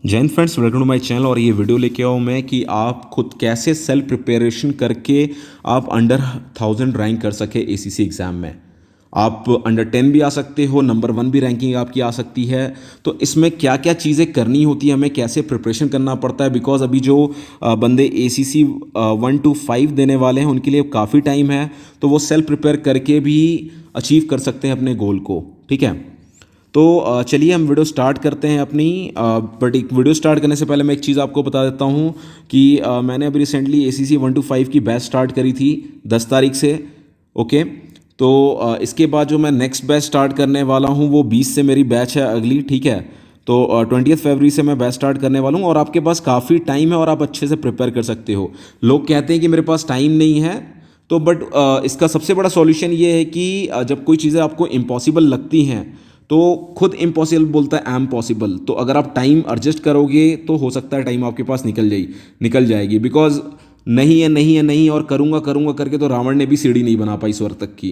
जय हिंद friends, welcome to my channel. और ये वीडियो लेके आऊँ मैं कि आप खुद कैसे सेल्फ प्रिपरेशन करके आप अंडर 1000 रैंक कर सके एसीसी एग्ज़ाम में। आप अंडर 10 भी आ सकते हो, नंबर 1 भी रैंकिंग आपकी आ सकती है। तो इसमें क्या क्या चीज़ें करनी होती है, हमें कैसे प्रिपरेशन करना पड़ता है, बिकॉज अभी जो बंदे एसीसी 1 to 5 देने वाले हैं उनके लिए काफ़ी टाइम है, तो वो सेल्फ प्रिपेयर करके भी अचीव कर सकते हैं अपने गोल को। ठीक है, तो चलिए हम वीडियो स्टार्ट करते हैं अपनी। बट एक वीडियो स्टार्ट करने से पहले मैं एक चीज़ आपको बता देता हूँ कि मैंने अभी रिसेंटली एसीसी 1 to 5 की बैच स्टार्ट करी थी 10 तारीख से। ओके, तो इसके बाद जो मैं नेक्स्ट बैच स्टार्ट करने वाला हूँ वो 20 से मेरी बैच है अगली। ठीक है, तो 20 फरवरी से मैं बैच स्टार्ट करने वाला हूँ और आपके पास काफ़ी टाइम है और आप अच्छे से प्रिपेयर कर सकते हो। लोग कहते हैं कि मेरे पास टाइम नहीं है, तो बट इसका सबसे बड़ा सॉल्यूशन ये है कि जब कोई चीज़ें आपको इम्पॉसिबल लगती हैं तो खुद इम्पॉसिबल बोलता है एम पॉसिबल। तो अगर आप टाइम एडजस्ट करोगे तो हो सकता है टाइम आपके पास निकल जाएगी। बिकॉज नहीं है नहीं है नहीं और करूँगा करूँगा करके तो रावण ने भी सीढ़ी नहीं बना पाई स्वर्ग तक की।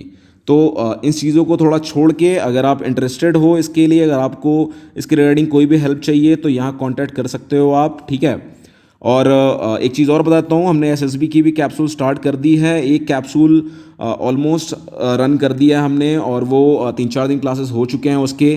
तो इन चीज़ों को थोड़ा छोड़ के अगर आप इंटरेस्टेड हो इसके लिए, अगर आपको इसके रिगार्डिंग कोई भी हेल्प चाहिए तो यहाँ कॉन्टैक्ट कर सकते हो आप। ठीक है, और एक चीज़ और बताता हूँ, हमने एसएसबी की भी कैप्सूल स्टार्ट कर दी है। एक कैप्सूल ऑलमोस्ट रन कर दिया है हमने और वो 3-4 दिन क्लासेस हो चुके हैं उसके।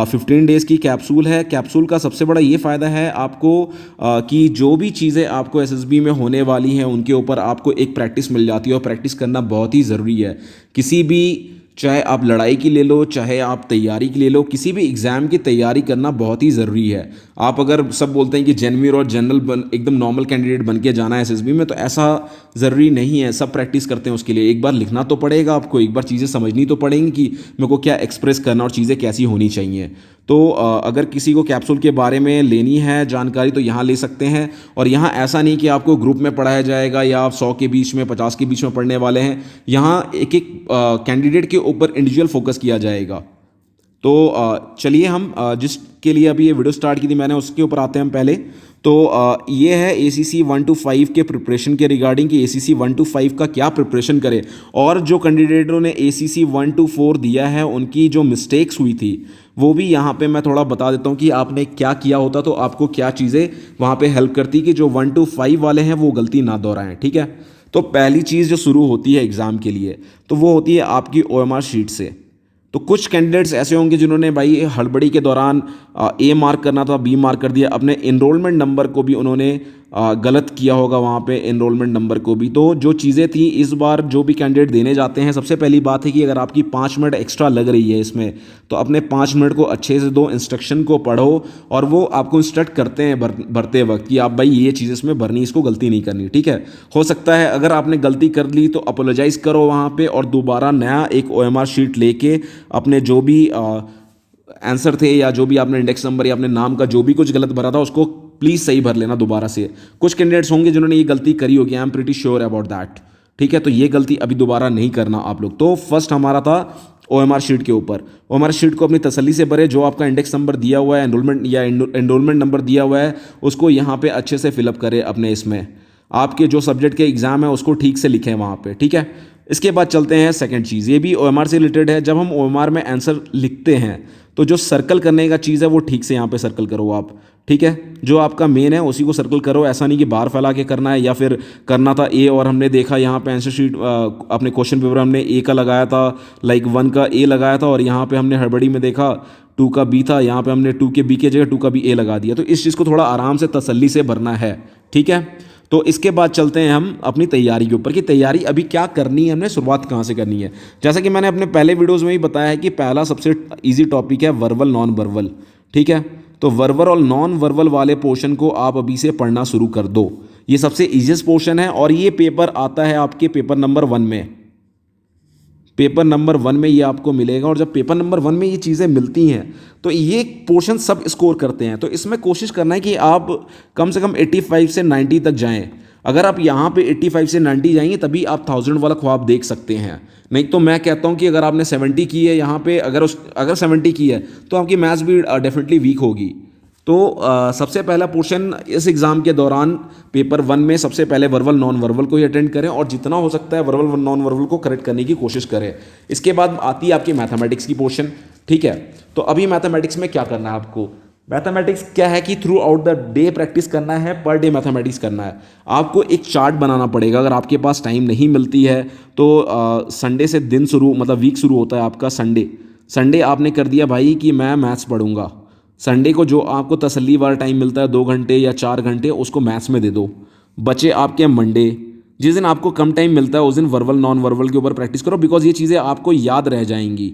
15 डेज़ की कैप्सूल है। कैप्सूल का सबसे बड़ा ये फ़ायदा है आपको कि जो भी चीज़ें आपको एसएसबी में होने वाली हैं उनके ऊपर आपको एक प्रैक्टिस मिल जाती है, और प्रैक्टिस करना बहुत ही ज़रूरी है। किसी भी, चाहे आप लड़ाई की ले लो, चाहे आप तैयारी की ले लो, किसी भी एग्ज़ाम की तैयारी करना बहुत ही ज़रूरी है। आप अगर सब बोलते हैं कि जेनवीर और जनरल एकदम नॉर्मल कैंडिडेट बन के जाना है एसएसबी में, तो ऐसा ज़रूरी नहीं है। सब प्रैक्टिस करते हैं उसके लिए। एक बार लिखना तो पड़ेगा आपको, एक बार चीज़ें समझनी तो पड़ेंगी कि मेरे को क्या एक्सप्रेस करना और चीज़ें कैसी होनी चाहिए। तो अगर किसी को कैप्सूल के बारे में लेनी है जानकारी तो यहाँ ले सकते हैं। और यहाँ ऐसा नहीं कि आपको ग्रुप में पढ़ाया जाएगा या आप 100 के बीच में 50 के बीच में पढ़ने वाले हैं। यहाँ एक एक कैंडिडेट के ऊपर इंडिविजुअल फोकस किया जाएगा। तो चलिए हम जिसके लिए अभी ये वीडियो स्टार्ट की थी मैंने, उसके ऊपर आते हैं हम पहले। तो ये है एसीसी 1 to 5 के प्रिपरेशन के रिगार्डिंग कि एसीसी 1 to 5 का क्या प्रिपरेशन करें। और जो कैंडिडेटों ने एसीसी 1 to 4 दिया है उनकी जो मिस्टेक्स हुई थी वो भी यहाँ पे मैं थोड़ा बता देता हूँ कि आपने क्या किया होता तो आपको क्या चीज़ें वहाँ पे हेल्प करती कि जो 1 to 5 वाले हैं वो गलती ना दोहराएं। ठीक है, तो पहली चीज़ जो शुरू होती है एग्ज़ाम के लिए तो वो होती है आपकी ओएमआर शीट से। तो कुछ कैंडिडेट्स ऐसे होंगे जिन्होंने भाई हड़बड़ी के दौरान ए मार्क करना था बी मार्क कर दिया, अपने एनरोलमेंट नंबर को भी उन्होंने गलत किया होगा वहाँ पे, एनरोलमेंट नंबर को भी। तो जो चीज़ें थी इस बार जो भी कैंडिडेट देने जाते हैं, सबसे पहली बात है कि अगर आपकी 5 मिनट एक्स्ट्रा लग रही है इसमें तो अपने 5 मिनट को अच्छे से दो, इंस्ट्रक्शन को पढ़ो और वो आपको इंस्ट्रक्ट करते हैं भरते वक्त कि आप भाई ये चीज़ इसमें भरनी, इसको गलती नहीं करनी। ठीक है, हो सकता है अगर आपने गलती कर ली तो अपोलोजाइज़ करो वहाँ पे और दोबारा नया एक ओएमआर शीट लेके अपने जो भी आंसर थे या जो भी आपने इंडेक्स नंबर या अपने नाम का जो भी कुछ गलत भरा था उसको प्लीज़ सही भर लेना दोबारा से। कुछ कैंडिडेट्स होंगे जिन्होंने ये गलती करी होगी, I am pretty sure about that. ठीक है, तो ये गलती अभी दोबारा नहीं करना आप लोग। तो फर्स्ट हमारा था ओएमआर शीट के ऊपर। ओएमआर शीट को अपनी तसल्ली से भरे, जो आपका इंडेक्स नंबर दिया हुआ है, एनरोलमेंट या एनरोलमेंट नंबर दिया हुआ है उसको यहाँ पे अच्छे से फिलअप करें अपने इसमें। आपके जो सब्जेक्ट के एग्ज़ाम है उसको ठीक से लिखें वहाँ पे। ठीक है, इसके बाद चलते हैं सेकंड चीज़, ये भी ओएमआर से रिलेटेड है। जब हम ओएमआर में आंसर लिखते हैं तो जो सर्कल करने का चीज़ है वो ठीक से यहाँ पे सर्कल करो आप। ठीक है, जो आपका मेन है उसी को सर्कल करो, ऐसा नहीं कि बाहर फैला के करना है। या फिर करना था ए और हमने देखा यहाँ पे आंसर शीट अपने क्वेश्चन पेपर हमने ए का लगाया था, लाइक 1 का ए लगाया था और यहाँ पे हमने हड़बड़ी में देखा 2 का बी था, यहाँ पे हमने 2 के बी के जगह 2 का बी ए लगा दिया। तो इस चीज़ को थोड़ा आराम से तसल्ली से भरना है। ठीक है, तो इसके बाद चलते हैं हम अपनी तैयारी के ऊपर कि तैयारी अभी क्या करनी है, हमने शुरुआत कहाँ से करनी है। जैसा कि मैंने अपने पहले वीडियोस में ही बताया है कि पहला सबसे इजी टॉपिक है वर्बल नॉन वर्बल। ठीक है, तो वर्बल और नॉन वर्बल वाले पोर्शन को आप अभी से पढ़ना शुरू कर दो। ये सबसे ईजीएस्ट पोर्शन है और ये पेपर आता है आपके पेपर नंबर 1 में। पेपर नंबर 1 में ये आपको मिलेगा और जब पेपर नंबर 1 में ये चीज़ें मिलती हैं तो ये पोर्शन सब स्कोर करते हैं। तो इसमें कोशिश करना है कि आप कम से कम 85 से 90 तक जाएं। अगर आप यहाँ पे 85 से 90 जाएंगे तभी आप 1000 वाला ख्वाब देख सकते हैं। नहीं तो मैं कहता हूँ कि अगर आपने 70 की है यहाँ पे, अगर 70 की है तो आपकी मैथ्स भी डेफिनेटली वीक होगी। तो सबसे पहला पोर्शन इस एग्ज़ाम के दौरान पेपर 1 में सबसे पहले वर्बल नॉन वर्बल को ही अटेंड करें और जितना हो सकता है वर्बल नॉन वर्बल को करेक्ट करने की कोशिश करें। इसके बाद आती है आपकी मैथमेटिक्स की पोर्शन। ठीक है, तो अभी मैथमेटिक्स में क्या करना है आपको, मैथमेटिक्स क्या है कि through out the day practice करना है, पर डे मैथमेटिक्स करना है। आपको एक चार्ट बनाना पड़ेगा, अगर आपके पास टाइम नहीं मिलती है तो संडे से दिन शुरू, मतलब वीक शुरू होता है आपका संडे। संडे आपने कर दिया भाई कि मैं मैथ्स पढ़ूंगा, संडे को जो आपको तसल्ली वाला टाइम मिलता है 2 घंटे या 4 घंटे, उसको मैथ्स में दे दो। बचे आपके मंडे, जिस दिन आपको कम टाइम मिलता है उस दिन वर्बल नॉन वर्बल के ऊपर प्रैक्टिस करो, बिकॉज ये चीज़ें आपको याद रह जाएंगी,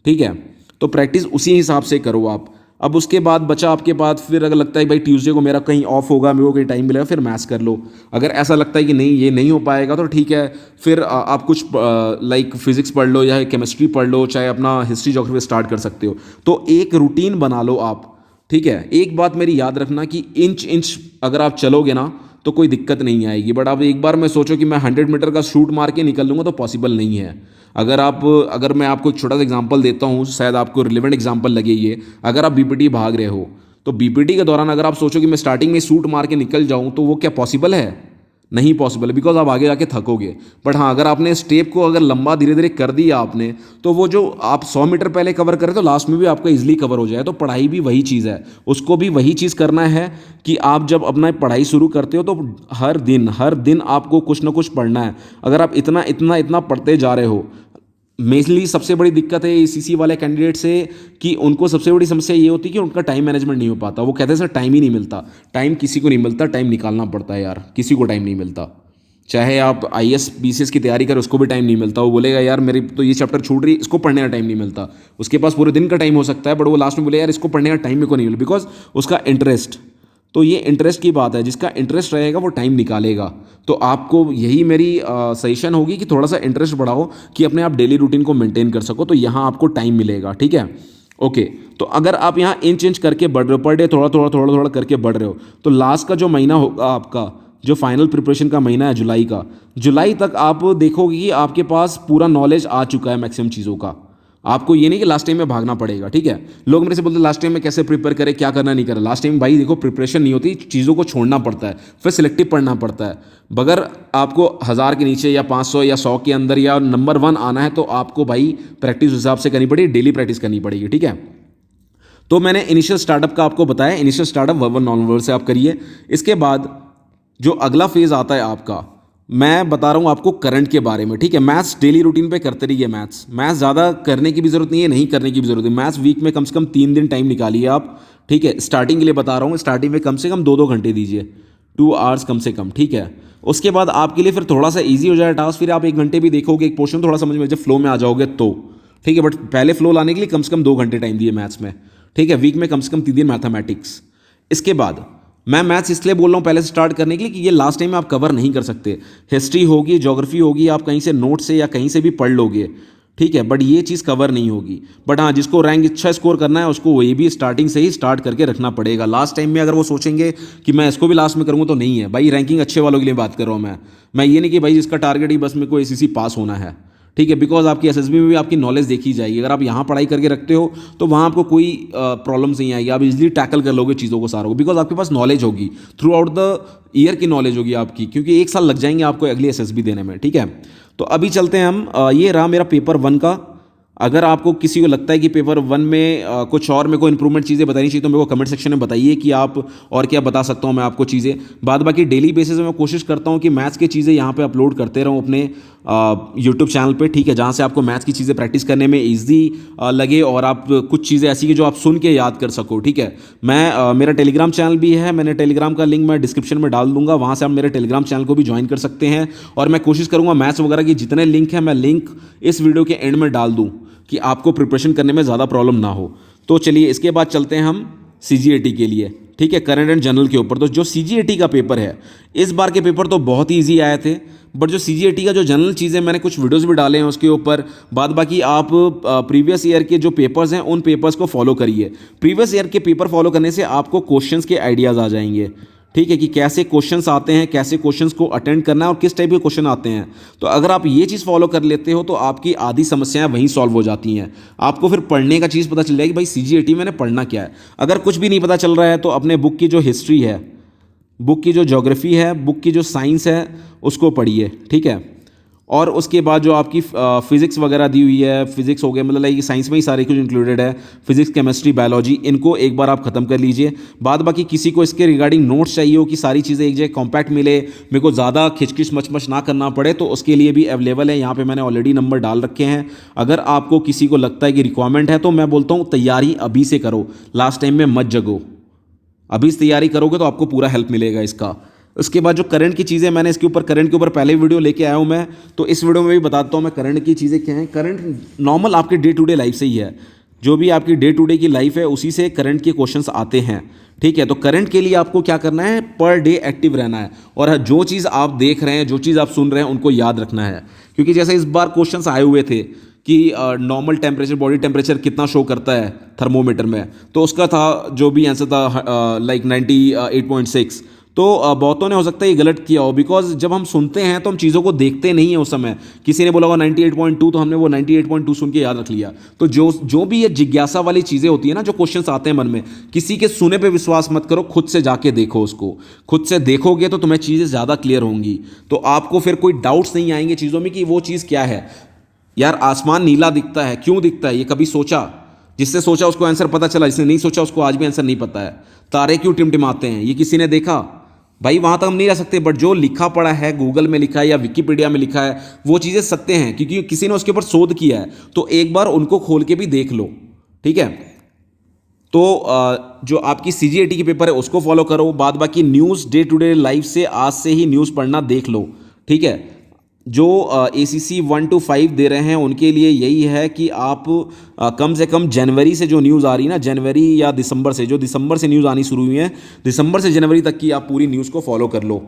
ठीक है। तो प्रैक्टिस उसी हिसाब से करो आप। अब उसके बाद बचा आपके बाद, फिर अगर लगता है भाई ट्यूसडे को मेरा कहीं ऑफ होगा, मेरे को कहीं टाइम मिलेगा, फिर मैथ्स कर लो। अगर ऐसा लगता है कि नहीं ये नहीं हो पाएगा तो ठीक है, फिर आप कुछ लाइक फिजिक्स पढ़ लो या केमिस्ट्री पढ़ लो, चाहे अपना हिस्ट्री ज्योग्राफी स्टार्ट कर सकते हो। तो एक रूटीन बना लो आप, ठीक है। एक बात मेरी याद रखना कि इंच इंच अगर आप चलोगे ना तो कोई दिक्कत नहीं आएगी, बट आप एक बार में सोचो कि मैं 100 मीटर का शूट मार के निकल लूँगा तो पॉसिबल नहीं है। अगर मैं आपको एक छोटा सा एग्जांपल देता हूँ, शायद आपको रिलेवेंट एग्जांपल लगे ये। अगर आप बीपीटी भाग रहे हो तो बीपीटी के दौरान अगर आप सोचो कि मैं स्टार्टिंग में शूट मार के निकल जाऊँ, तो वो क्या पॉसिबल है? नहीं पॉसिबल, बिकॉज आप आगे जाके थकोगे। बट हाँ, अगर आपने स्टेप को अगर लंबा धीरे धीरे कर दिया आपने, तो वो जो आप 100 मीटर पहले कवर करें तो लास्ट में भी आपका इजीली कवर हो जाए। तो पढ़ाई भी वही चीज़ है, उसको भी वही चीज़ करना है कि आप जब अपना पढ़ाई शुरू करते हो तो हर दिन आपको कुछ ना कुछ पढ़ना है। अगर आप इतना इतना इतना पढ़ते जा रहे हो, मेनली सबसे बड़ी दिक्कत है एसीसी वाले कैंडिडेट से कि उनको सबसे बड़ी समस्या ये होती है कि उनका टाइम मैनेजमेंट नहीं हो पाता। वो कहते हैं सर टाइम ही नहीं मिलता। टाइम किसी को नहीं मिलता, टाइम निकालना पड़ता है यार, किसी को टाइम नहीं मिलता। चाहे आप आईएएस बीसीएस की तैयारी करें, उसको भी टाइम नहीं मिलता। वो बोलेगा यार मेरी तो ये चैप्टर छूट रही, इसको पढ़ने का टाइम नहीं मिलता। उसके पास पूरे दिन का टाइम हो सकता है, बट वो लास्ट में बोले यार इसको पढ़ने का टाइम मेरे को नहीं मिला, बिकॉज उसका इंटरेस्ट। तो ये इंटरेस्ट की बात है, जिसका इंटरेस्ट रहेगा वो टाइम निकालेगा। तो आपको यही मेरी सजेशन होगी कि थोड़ा सा इंटरेस्ट बढ़ाओ कि अपने आप डेली रूटीन को मेंटेन कर सको, तो यहाँ आपको टाइम मिलेगा, ठीक है। ओके, तो अगर आप यहाँ इंच इंच करके बढ़ रहे हो, पर डे थोड़ा थोड़ा थोड़ा थोड़ा करके बढ़ रहे हो, तो लास्ट का जो महीना होगा आपका, जो फाइनल प्रिपरेशन का महीना है जुलाई का, जुलाई तक आप देखोगे कि आपके पास पूरा नॉलेज आ चुका है मैक्सिमम चीज़ों का। आपको ये नहीं कि लास्ट टाइम में भागना पड़ेगा, ठीक है। लोग मेरे से बोलते लास्ट टाइम में कैसे प्रिपेयर करें, क्या करना नहीं करना। लास्ट टाइम भाई देखो प्रिपरेशन नहीं होती, चीज़ों को छोड़ना पड़ता है, फिर सिलेक्टिव पढ़ना पड़ता है। अगर आपको 1000 के नीचे या 500 या 100 के अंदर या नंबर 1 आना है, तो आपको भाई प्रैक्टिस हिसाब से करनी पड़ेगी, डेली प्रैक्टिस करनी पड़ेगी, ठीक है। तो मैंने इनिशियल स्टार्टअप का आपको बताया, initial startup verbal non verbal से आप करिए। इसके बाद जो अगला फेज़ आता है आपका, मैं बता रहा हूँ आपको करंट के बारे में, ठीक है। मैथ्स डेली रूटीन पे करते रहिए। मैथ्स ज़्यादा करने की भी ज़रूरत नहीं है, नहीं करने की भी ज़रूरत है। मैथ्स वीक में कम से कम 3 दिन टाइम निकालिए आप, ठीक है। स्टार्टिंग के लिए बता रहा हूँ, स्टार्टिंग में कम से कम 2-2 घंटे दीजिए, 2 आवर्स कम से कम, ठीक है। उसके बाद आपके लिए फिर थोड़ा सा ईजी हो जाए टास्क, फिर आप 1 घंटे भी देखोगे, एक पोर्शन थोड़ा समझ में जब फ्लो में आ जाओगे तो, ठीक है। बट पहले फ्लो लाने के लिए कम से कम 2 घंटे टाइम दिए मैथ्स में, ठीक है। वीक में कम से कम 3 दिन मैथमेटिक्स। इसके बाद मैं मैथ्स इसलिए बोल रहा हूँ पहले से स्टार्ट करने के लिए कि ये लास्ट टाइम में आप कवर नहीं कर सकते। हिस्ट्री होगी, ज्योग्राफी होगी, आप कहीं से नोट से या कहीं से भी पढ़ लोगे, ठीक है, बट ये चीज़ कवर नहीं होगी। बट हाँ, जिसको रैंक अच्छा स्कोर करना है उसको वही भी स्टार्टिंग से ही स्टार्ट करके रखना पड़ेगा। लास्ट टाइम में अगर वो सोचेंगे कि मैं इसको भी लास्ट में करूँगा, तो नहीं है भाई। रैंकिंग अच्छे वालों के लिए बात कर रहा हूँ मैं ये नहीं कि भाई जिसका टारगेट ही बस मेरे को एसीसी पास होना है, ठीक है। बिकॉज आपकी एसएसबी में भी आपकी नॉलेज देखी जाएगी। अगर आप यहाँ पढ़ाई करके रखते हो तो वहाँ आपको कोई प्रॉब्लम्स नहीं आएगी, आप इजीली टैकल कर लोगे चीज़ों को सारों को, बिकॉज आपके पास नॉलेज होगी, थ्रू आउट द ईयर की नॉलेज होगी आपकी, क्योंकि 1 साल लग जाएंगे आपको अगली एसएसबी देने में, ठीक है। तो अभी चलते हैं हम, ये रहा मेरा पेपर 1 का। अगर आपको किसी को लगता है कि पेपर 1 में कुछ और मेरे को इंप्रूवमेंट चीज़ें बतानी चाहिए, तो मेरे को कमेंट सेक्शन में बताइए कि आप और क्या बता सकता हूँ मैं आपको चीज़ें। बाद बाकी डेली बेसिस में मैं कोशिश करता हूँ कि मैथ्स की चीज़ें यहाँ पे अपलोड करते रहूँ अपने यूट्यूब चैनल पे, ठीक है, जहाँ से आपको मैथ्स की चीज़ें प्रैक्टिस करने में ईजी लगे और आप कुछ चीज़ें ऐसी कि जो आप सुन के याद कर सको, ठीक है। मेरा टेलीग्राम चैनल भी है, मैंने टेलीग्राम का लिंक मैं डिस्क्रिप्शन में डाल दूंगा, वहाँ से आप मेरे टेलीग्राम चैनल को भी ज्वाइन कर सकते हैं। और मैं कोशिश करूँगा मैथ्स वगैरह की जितने लिंक हैं मैं लिंक इस वीडियो के एंड में डाल दूँ कि आपको प्रिपरेशन करने में ज़्यादा प्रॉब्लम ना हो। तो चलिए इसके बाद चलते हैं हम सीजीएटी के लिए, ठीक है, करंट एंड जनरल के ऊपर। तो जो सीजीएटी का पेपर है, इस बार के पेपर तो बहुत ही ईजी आए थे, बट जो सीजीएटी का जो जनरल चीज़ें, मैंने कुछ वीडियोस भी डाले हैं उसके ऊपर। बाद बाकी आप प्रीवियस ईयर के जो पेपर्स हैं उन पेपर्स को फॉलो करिए। प्रीवियस ईयर के पेपर फॉलो करने से आपको क्वेश्चंस के आइडियाज़ आ जाएंगे, ठीक है, कि कैसे क्वेश्चंस आते हैं, कैसे क्वेश्चंस को अटेंड करना है और किस टाइप के क्वेश्चन आते हैं। तो अगर आप ये चीज़ फॉलो कर लेते हो तो आपकी आधी समस्याएं वहीं सॉल्व हो जाती हैं। आपको फिर पढ़ने का चीज़ पता चल जाएगी, भाई सीजीएटी मैंने पढ़ना क्या है। अगर कुछ भी नहीं पता चल रहा है तो अपने बुक की जो हिस्ट्री है, बुक की जो ज्योग्राफी है, बुक की जो साइंस है, उसको पढ़िए, ठीक है। और उसके बाद जो आपकी फिजिक्स वगैरह दी हुई है, फिजिक्स हो गया, मतलब लाइक साइंस में ही सारे कुछ इंक्लूडेड है, फिजिक्स केमिस्ट्री बायोलॉजी, इनको एक बार आप खत्म कर लीजिए। बाद बाकी किसी को इसके रिगार्डिंग नोट्स चाहिए हो कि सारी चीज़ें एक जगह कॉम्पैक्ट मिले, मेरे को ज़्यादा खिचखिच मचमच ना करना पड़े, तो उसके लिए भी अवेलेबल है। यहाँ पे मैंने ऑलरेडी नंबर डाल रखे हैं। अगर आपको किसी को लगता है कि रिक्वायरमेंट है तो मैं बोलता हूँ तैयारी अभी से करो, लास्ट टाइम में मत जगो। अभी से तैयारी करोगे तो आपको पूरा हेल्प मिलेगा इसका। उसके बाद जो करंट की चीज़ें, मैंने इसके ऊपर करंट के ऊपर पहले वीडियो लेके आया हूँ मैं, तो इस वीडियो में भी बताता हूँ मैं करंट की चीज़ें क्या हैं। करंट नॉर्मल आपके डे टू डे लाइफ से ही है, जो भी आपकी डे टू डे की लाइफ है उसी से करंट के क्वेश्चंस आते हैं। ठीक है, तो करंट के लिए आपको क्या करना है, पर डे एक्टिव रहना है, और जो चीज़ आप देख रहे हैं, जो चीज़ आप सुन रहे हैं, उनको याद रखना है। क्योंकि जैसे इस बार क्वेश्चंस आए हुए थे कि नॉर्मल टेम्परेचर, बॉडी टेम्परेचर कितना शो करता है थर्मोमीटर में, तो उसका था जो भी आंसर था लाइक 98.6। तो बहुतों ने हो सकता है ये गलत किया हो, बिकॉज जब हम सुनते हैं तो हम चीज़ों को देखते नहीं है उस समय। किसी ने बोला होगा 98.2, तो हमने वो 98.2 सुन के याद रख लिया। तो जो भी ये जिज्ञासा वाली चीज़ें होती है ना, जो क्वेश्चंस आते हैं मन में, किसी के सुने पे विश्वास मत करो, खुद से जाके देखो उसको। खुद से देखोगे तो तुम्हें चीज़ें ज़्यादा क्लियर होंगी, तो आपको फिर कोई डाउट्स नहीं आएंगे चीज़ों में कि वो चीज़ क्या है। यार आसमान नीला दिखता है, क्यों दिखता है, ये कभी सोचा? जिससे सोचा उसको आंसर पता चला, जिसने नहीं सोचा उसको आज भी आंसर नहीं पता है। तारे क्यों टिमटिमाते हैं, ये किसी ने देखा? भाई वहां तक हम नहीं जा सकते, बट जो लिखा पड़ा है, गूगल में लिखा है या विकिपीडिया में लिखा है, वो चीज़ें सत्य हैं, क्योंकि किसी ने उसके ऊपर शोध किया है। तो एक बार उनको खोल के भी देख लो, ठीक है। तो जो आपकी सीजीएटी की पेपर है उसको फॉलो करो। बाद बाकी news day to day life से आज से ही न्यूज़ पढ़ना देख लो, ठीक है। जो ACC 1 to 5 दे रहे हैं उनके लिए यही है कि आप कम से कम जनवरी से जो न्यूज़ आ रही है ना, जनवरी या दिसंबर से, जो दिसंबर से न्यूज़ आनी शुरू हुई है, दिसंबर से जनवरी तक की आप पूरी न्यूज़ को फॉलो कर लो।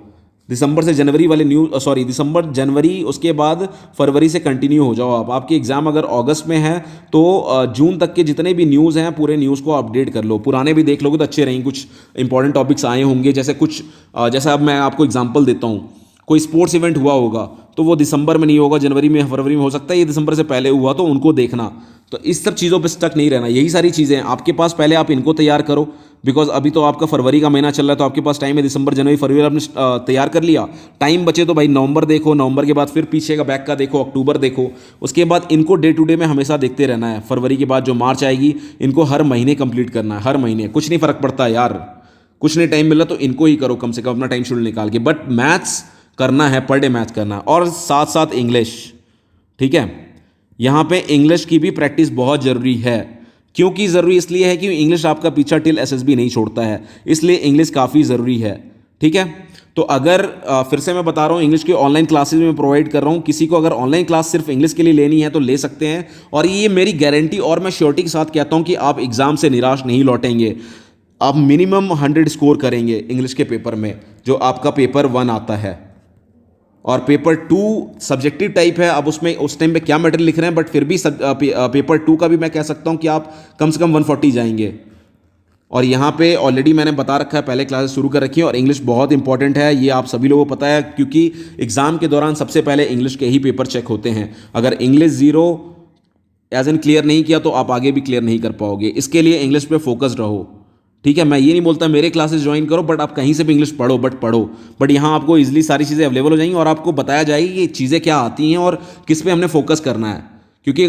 दिसंबर से जनवरी वाले न्यूज़, सॉरी दिसंबर जनवरी, उसके बाद फरवरी से कंटिन्यू हो जाओ आप। आपकी एग्ज़ाम अगर अगस्त में है तो जून तक के जितने भी न्यूज़ हैं पूरे न्यूज़ को अपडेट कर लो। पुराने भी देख लोगे तो अच्छे रहेंगे, कुछ इंपॉर्टेंट टॉपिक्स आए होंगे, जैसे कुछ जैसा अब मैं आपको एग्जाम्पल देता हूँ, कोई स्पोर्ट्स इवेंट हुआ होगा तो वो दिसंबर में नहीं होगा, जनवरी में, फरवरी में हो सकता है, ये दिसंबर से पहले हुआ, तो उनको देखना। तो इस सब चीज़ों पे स्टक नहीं रहना। यही सारी चीज़ें हैं आपके पास, पहले आप इनको तैयार करो, बिकॉज अभी तो आपका फरवरी का महीना चल रहा है, तो आपके पास टाइम है। दिसंबर, जनवरी, फरवरी आपने तैयार कर लिया, टाइम बचे तो भाई नवंबर देखो, नवंबर के बाद फिर पीछे का बैक का देखो, अक्टूबर देखो। उसके बाद इनको डे टू डे में हमेशा देखते रहना है। फरवरी के बाद जो मार्च आएगी, इनको हर महीने कंप्लीट करना है, हर महीने। कुछ नहीं फ़र्क पड़ता यार, कुछ नहीं टाइम मिला तो इनको ही करो कम से कम, अपना टाइम शेड्यूल निकाल के। बट मैथ्स करना है, पर डे मैथ करना है, और साथ साथ इंग्लिश, ठीक है। यहाँ पे इंग्लिश की भी प्रैक्टिस बहुत ज़रूरी है। क्योंकि ज़रूरी इसलिए है कि इंग्लिश आपका पीछा टिल एसएसबी नहीं छोड़ता है, इसलिए इंग्लिश काफ़ी ज़रूरी है, ठीक है। तो अगर फिर से मैं बता रहा हूँ, इंग्लिश की ऑनलाइन क्लासेज में प्रोवाइड कर रहा हूँ। किसी को अगर ऑनलाइन क्लास सिर्फ इंग्लिश के लिए लेनी है तो ले सकते हैं, और ये मेरी गारंटी और मैं श्योरिटी के साथ कहता हूँ कि आप एग्ज़ाम से निराश नहीं लौटेंगे। आप मिनिमम 100 स्कोर करेंगे इंग्लिश के पेपर में, जो आपका पेपर 1 आता है। और पेपर 2 सब्जेक्टिव टाइप है, अब उसमें उस टाइम पे क्या मैटर लिख रहे हैं, बट फिर भी पेपर 2 का भी मैं कह सकता हूं कि आप कम से कम 140 जाएंगे। और यहाँ पे ऑलरेडी मैंने बता रखा है, पहले क्लासेस शुरू कर रखी है, और इंग्लिश बहुत इंपॉर्टेंट है, ये आप सभी लोगों को पता है, क्योंकि एग्जाम के दौरान सबसे पहले इंग्लिश के ही पेपर चेक होते हैं। अगर इंग्लिश 0 एज एन क्लियर नहीं किया तो आप आगे भी क्लियर नहीं कर पाओगे। इसके लिए इंग्लिश पे फोकस्ड रहो, ठीक है। मैं ये नहीं बोलता मेरे क्लासेस ज्वाइन करो, बट आप कहीं से भी इंग्लिश पढ़ो, बट यहाँ आपको इजीली सारी चीज़ें अवेलेबल हो जाएंगी, और आपको बताया जाएगी कि चीज़ें क्या आती हैं और किस पे हमने फोकस करना है। क्योंकि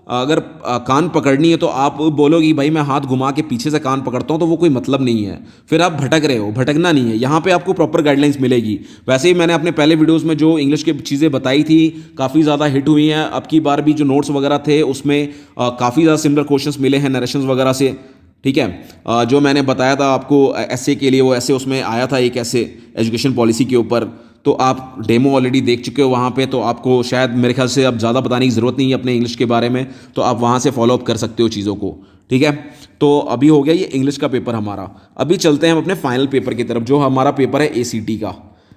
अगर कान पकड़नी है तो आप बोलोगी भाई मैं हाथ घुमा के पीछे से कान पकड़ता हूँ, तो वो कोई मतलब नहीं है, फिर आप भटक रहे हो। भटकना नहीं है, यहाँ पे आपको प्रॉपर गाइडलाइंस मिलेगी। वैसे ही मैंने अपने पहले वीडियोस में जो इंग्लिश की चीज़ें बताई थी काफ़ी ज़्यादा हिट हुई हैं। अब की बार भी जो नोट्स वगैरह थे उसमें काफ़ी ज़्यादा सिमिलर क्वेश्चंस मिले हैं नरेशंस वगैरह से, ठीक है। जो मैंने बताया था आपको ऐसे के लिए, वो ऐसे उसमें आया था एक ऐसे एजुकेशन पॉलिसी के ऊपर, तो आप डेमो ऑलरेडी देख चुके हो वहाँ पे, तो आपको शायद मेरे ख्याल से अब ज़्यादा बताने की ज़रूरत नहीं है अपने इंग्लिश के बारे में, तो आप वहाँ से फॉलोअप कर सकते हो चीज़ों को, ठीक है। तो अभी हो गया ये इंग्लिश का पेपर हमारा। अभी चलते हैं हम अपने फाइनल पेपर की तरफ, जो हमारा पेपर है ACT का।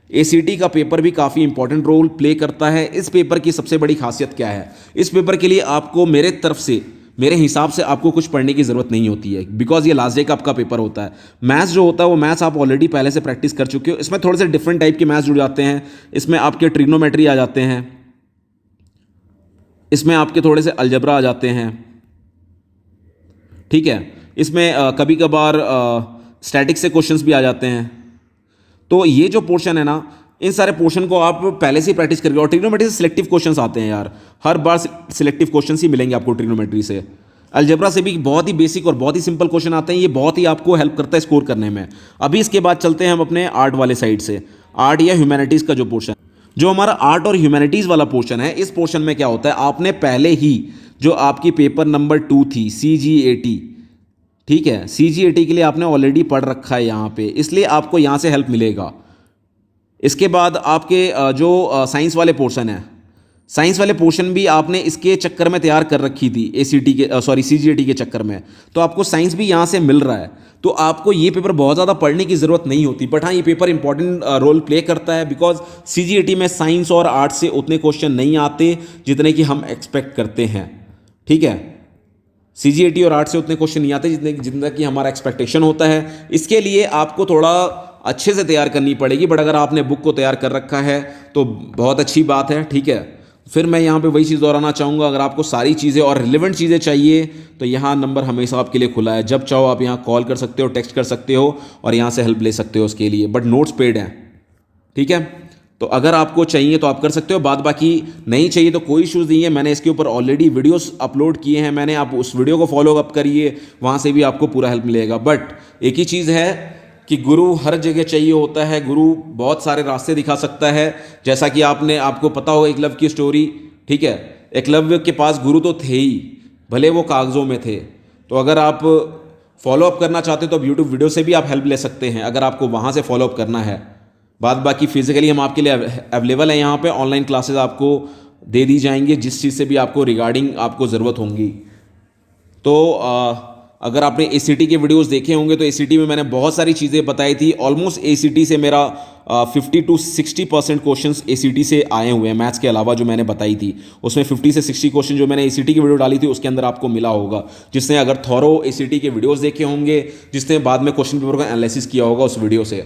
ACT का पेपर भी काफ़ी इंपॉर्टेंट रोल प्ले करता है। इस पेपर की सबसे बड़ी खासियत क्या है, इस पेपर के लिए आपको मेरे तरफ से, मेरे हिसाब से आपको कुछ पढ़ने की ज़रूरत नहीं होती है, बिकॉज ये लास्ट डे का आपका पेपर होता है। मैथ्स जो होता है वो मैथ्स आप ऑलरेडी पहले से प्रैक्टिस कर चुके हो। इसमें थोड़े से डिफरेंट टाइप के मैथ्स जुड़ जाते हैं, इसमें आपके ट्रिग्नोमेट्री आ जाते हैं, इसमें आपके थोड़े से अलजबरा आ जाते हैं, ठीक है। इसमें कभी कभार स्टैटिक्स से क्वेश्चंस भी आ जाते हैं। तो ये जो पोर्शन है ना, इन सारे पोर्शन को आप पहले से ही प्रैक्टिस करके, और ट्रिग्नोमेट्री से सिलेक्टिव क्वेश्चंस आते हैं यार, हर बार सिलेक्टिव क्वेश्चंस ही मिलेंगे आपको ट्रिग्नोमेट्री से। अलजेब्रा से भी बहुत ही बेसिक और बहुत ही सिंपल क्वेश्चन आते हैं, ये बहुत ही आपको हेल्प करता है स्कोर करने में। अभी इसके बाद चलते हैं हम अपने आर्ट वाले साइड से, आर्ट या ह्यूमैनिटीज़ का जो पोर्शन, जो हमारा आर्ट और ह्यूमैनिटीज़ वाला पोर्शन है, इस पोर्शन में क्या होता है, आपने पहले ही जो आपकी पेपर नंबर 2 थी CGAT, ठीक है, CGAT के लिए आपने ऑलरेडी पढ़ रखा है यहाँ पे, इसलिए आपको यहाँ से हेल्प मिलेगा। इसके बाद आपके जो साइंस वाले पोर्शन है, साइंस वाले पोर्शन भी आपने इसके चक्कर में तैयार कर रखी थी, CGAT के चक्कर में, तो आपको साइंस भी यहाँ से मिल रहा है। तो आपको ये पेपर बहुत ज़्यादा पढ़ने की ज़रूरत नहीं होती, बट हाँ ये पेपर इंपॉर्टेंट रोल प्ले करता है, बिकॉज CGAT में साइंस और आर्ट से उतने क्वेश्चन नहीं आते जितने कि हम एक्सपेक्ट करते हैं, ठीक है। CGAT और आर्ट से उतने क्वेश्चन नहीं आते जितना कि हमारा एक्सपेक्टेशन होता है। इसके लिए आपको थोड़ा अच्छे से तैयार करनी पड़ेगी, बट अगर आपने बुक को तैयार कर रखा है तो बहुत अच्छी बात है, ठीक है। फिर मैं यहाँ पे वही चीज़ दोहराना चाहूँगा, अगर आपको सारी चीज़ें और रिलेवेंट चीज़ें चाहिए तो यहाँ नंबर हमेशा आपके लिए खुला है, जब चाहो आप यहाँ कॉल कर सकते हो, टेक्स्ट कर सकते हो और यहाँ से हेल्प ले सकते हो उसके लिए, बट नोट्स पेड हैं, ठीक है। तो अगर आपको चाहिए तो आप कर सकते हो, बाद बाकी नहीं चाहिए तो कोई इशूज़ नहीं है। मैंने इसके ऊपर ऑलरेडी वीडियोस अपलोड किए हैं मैंने, आप उस वीडियो को फॉलो अप करिए, वहाँ से भी आपको पूरा हेल्प मिलेगा। बट एक ही चीज़ है कि गुरु हर जगह चाहिए होता है, गुरु बहुत सारे रास्ते दिखा सकता है, जैसा कि आपको पता होगा एकलव्य की स्टोरी, ठीक है। एकलव्य के पास गुरु तो थे ही, भले वो कागज़ों में थे। तो अगर आप फॉलो अप करना चाहते हो तो यूट्यूब वीडियो से भी आप हेल्प ले सकते हैं, अगर आपको वहाँ से फॉलो अप करना है। बाद बाकी फिजिकली हम आपके लिए अवेलेबल है, यहाँ पे ऑनलाइन क्लासेस आपको दे दी जाएंगी जिस चीज़ से भी आपको रिगार्डिंग आपको ज़रूरत होंगी। तो अगर आपने ACT के वीडियोस देखे होंगे तो ACT में मैंने बहुत सारी चीज़ें बताई थी। ऑलमोस्ट ACT से मेरा 50 to 60% क्वेश्चंस ACT से आए हुए हैं, मैथ्स के अलावा जो मैंने बताई थी उसमें 50 से 60 क्वेश्चन जो मैंने ACT की वीडियो डाली थी उसके अंदर आपको मिला होगा, जिसने अगर थॉरो ACT के वीडियोज़ देखे होंगे, जिसने बाद में क्वेश्चन पेपर का एनालिसिस किया होगा उस वीडियो से,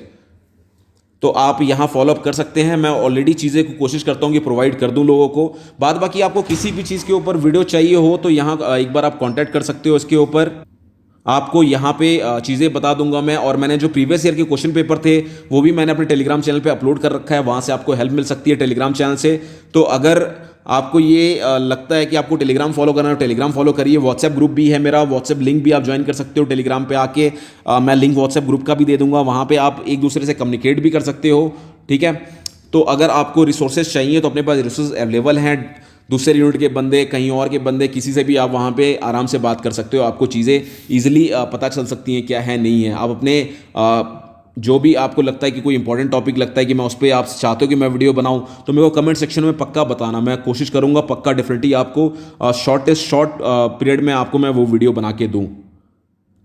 तो आप यहाँ फॉलो अप कर सकते हैं। मैं ऑलरेडी चीज़ें को कोशिश करता हूँ कि प्रोवाइड कर दूँ लोगों को। बाद बाकी आपको किसी भी चीज़ के ऊपर वीडियो चाहिए हो तो यहाँ एक बार आप कांटेक्ट कर सकते हो, इसके ऊपर आपको यहाँ पे चीज़ें बता दूंगा मैं। और मैंने जो प्रीवियस ईयर के क्वेश्चन पेपर थे वो भी मैंने अपने टेलीग्राम चैनल पे अपलोड कर रखा है, वहाँ से आपको हेल्प मिल सकती है टेलीग्राम चैनल से। तो अगर आपको ये लगता है कि आपको टेलीग्राम फॉलो करना है, टेलीग्राम फॉलो करिए। व्हाट्सएप ग्रुप भी है मेरा, व्हाट्सएप लिंक भी आप ज्वाइन कर सकते हो टेलीग्राम पे आके, मैं लिंक व्हाट्सएप ग्रुप का भी दे दूंगा, वहाँ पे आप एक दूसरे से कम्युनिकेट भी कर सकते हो, ठीक है। तो अगर आपको रिसोर्सेज चाहिए तो अपने पास रिसोर्सेज अवेलेबल हैं, दूसरे यूनिट के बंदे, कहीं और के बंदे, किसी से भी आप वहाँ पे आराम से बात कर सकते हो, आपको चीज़ें ईजिली पता चल सकती हैं क्या है नहीं है। आप अपने जो भी आपको लगता है कि कोई इंपॉर्टेंट टॉपिक लगता है कि मैं उस पर आप चाहते हो कि मैं वीडियो बनाऊं तो मेरे को कमेंट सेक्शन में पक्का बताना, मैं कोशिश करूंगा पक्का डेफिनेटली आपको शॉर्ट पीरियड में आपको मैं वो वीडियो बना के दूं।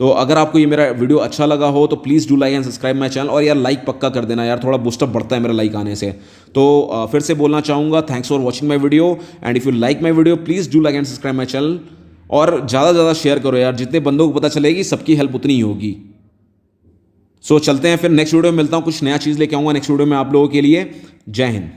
तो अगर आपको ये मेरा वीडियो अच्छा लगा हो तो please do like and subscribe my channel, और यार लाइक पक्का कर देना यार, थोड़ा बूस्टअप बढ़ता है मेरा लाइक आने से। तो फिर से बोलना चाहूँगा, thanks for watching my video, and if you like my video please do like and subscribe my channel, और ज़्यादा से ज़्यादा शेयर करो यार, जितने बंदों को पता चलेगी सबकी हेल्प उतनी ही होगी। सो चलते हैं फिर, नेक्स्ट वीडियो में मिलता हूँ, कुछ नया चीज़ लेके आऊँगा नेक्स्ट वीडियो में आप लोगों के लिए। जय हिंद।